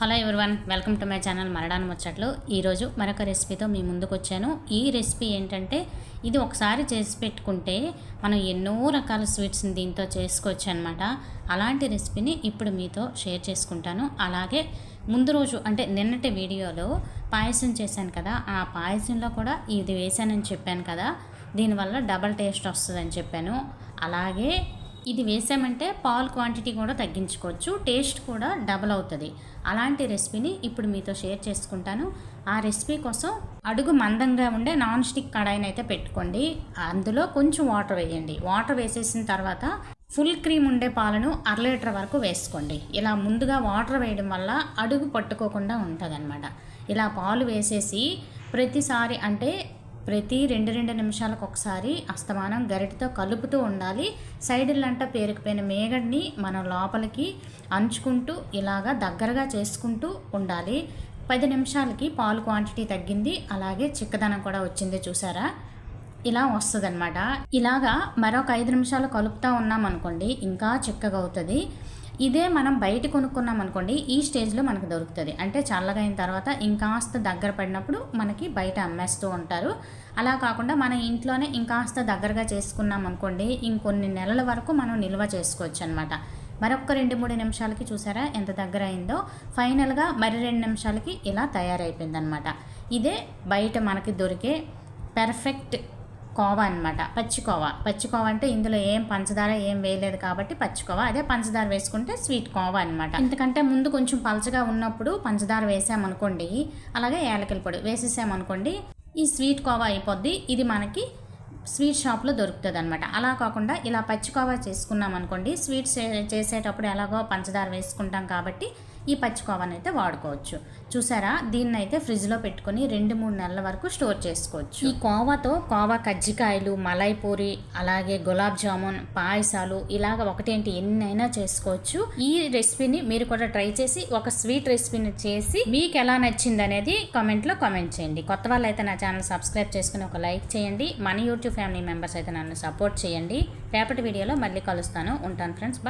Hello everyone, welcome to my channel Maradana Muchatlu. ఈరోజు మరొక రెసిపీతో మీ ముందుకు వచ్చాను. ఈ రెసిపీ ఏంటంటే, ఇది ఒకసారి చేసి పెట్టుకుంటే మనం ఎన్నో రకాల స్వీట్స్ని దీంతో చేసుకోవచ్చు అనమాట. అలాంటి రెసిపీని ఇప్పుడు మీతో షేర్ చేసుకుంటాను. అలాగే ముందు రోజు అంటే నిన్నటి వీడియోలో పాయసం చేశాను కదా, ఆ పాయసంలో కూడా ఇది వేసానని చెప్పాను కదా, దీనివల్ల డబల్ టేస్ట్ వస్తుందని చెప్పాను. అలాగే ఇది వేసామంటే పాలు క్వాంటిటీ కూడా తగ్గించుకోవచ్చు, టేస్ట్ కూడా డబల్ అవుతుంది. అలాంటి రెసిపీని ఇప్పుడు మీతో షేర్ చేసుకుంటాను. ఆ రెసిపీ కోసం అడుగు మందంగా ఉండే నాన్ స్టిక్ కడాయిని అయితే పెట్టుకోండి. అందులో కొంచెం వాటర్ వేయండి. వాటర్ వేసేసిన తర్వాత ఫుల్ క్రీమ్ ఉండే పాలను 1/2 లీటర్ వరకు వేసుకోండి. ఇలా ముందుగా వాటర్ వేయడం వల్ల అడుగు పట్టుకోకుండా ఉంటుందన్నమాట. ఇలా పాలు వేసేసి ప్రతిసారి అంటే ప్రతి 2 నిమిషాలకు ఒకసారి అస్తమానం గరిటతో కలుపుతూ ఉండాలి. సైడులంట పేరుకుపోయిన మేగడ్ని మనం లోపలికి అంచుకుంటూ ఇలాగా దగ్గరగా చేసుకుంటూ ఉండాలి. 10 నిమిషాలకి పాలు క్వాంటిటీ తగ్గింది, అలాగే చిక్కదనం కూడా వచ్చింది. చూసారా, ఇలా వస్తుందన్నమాట. ఇలాగా మరొక 5 నిమిషాలు కలుపుతూ ఉన్నాం అనుకోండి, ఇంకా చిక్కగా అవుతుంది. ఇదే మనం బయట కొనుక్కున్నాం అనుకోండి, ఈ స్టేజ్లో మనకు దొరుకుతుంది. అంటే చల్లగా అయిన తర్వాత ఇంకాస్త దగ్గర పడినప్పుడు మనకి బయట అమ్మేస్తూ ఉంటారు. అలా కాకుండా మన ఇంట్లోనే ఇంకాస్త దగ్గరగా చేసుకున్నాం అనుకోండి, ఇంకొన్ని నెలల వరకు మనం నిల్వ చేసుకోవచ్చు అనమాట. మరొక 2-3 నిమిషాలకి చూసారా ఎంత దగ్గర అయిందో. ఫైనల్గా మరి 2 నిమిషాలకి ఇలా తయారైపోయిందనమాట. ఇదే బయట మనకి దొరికే పర్ఫెక్ట్ కోవా అనమాట. పచ్చికోవా అంటే ఇందులో ఏం పంచదార ఏం వేయలేదు కాబట్టి పచ్చికోవా. అదే పంచదార వేసుకుంటే స్వీట్ కోవా అనమాట. ఎందుకంటే ముందు కొంచెం పలచగా ఉన్నప్పుడు పంచదార వేసామనుకోండి, అలాగే యాలకుల పొడి వేసేసామనుకోండి, ఈ స్వీట్ కోవా అయిపోద్ది. ఇది మనకి స్వీట్ షాప్లో దొరుకుతుంది అనమాట. అలా కాకుండా ఇలా పచ్చికోవా చేసుకున్నాం అనుకోండి, స్వీట్స్ చేసేటప్పుడు ఎలాగో పంచదార వేసుకుంటాం కాబట్టి ఈ పచ్చికోవాని అయితే వాడుకోవచ్చు. చూసారా, దీన్ని అయితే ఫ్రిడ్జ్లో పెట్టుకొని 2-3 నెలల వరకు స్టోర్ చేసుకోవచ్చు. ఈ కోవాతో కోవా కజ్జికాయలు, మలై పూరి, అలాగే గులాబ్ జామున్, పాయసాలు ఇలాగ ఒకటేంటి ఎన్నైనా చేసుకోవచ్చు. ఈ రెసిపీని మీరు కూడా ట్రై చేసి ఒక స్వీట్ రెసిపీని చేసి మీకు ఎలా నచ్చింది అనేది కామెంట్లో కామెంట్ చేయండి. కొత్త వాళ్ళు అయితే నా ఛానల్ సబ్స్క్రైబ్ చేసుకుని ఒక లైక్ చేయండి. మన యూట్యూబ్ ఫ్యామిలీ మెంబర్స్ అయితే నన్ను సపోర్ట్ చేయండి. రేపటి వీడియోలో మళ్ళీ కలుస్తాను. ఉంటాను ఫ్రెండ్స్.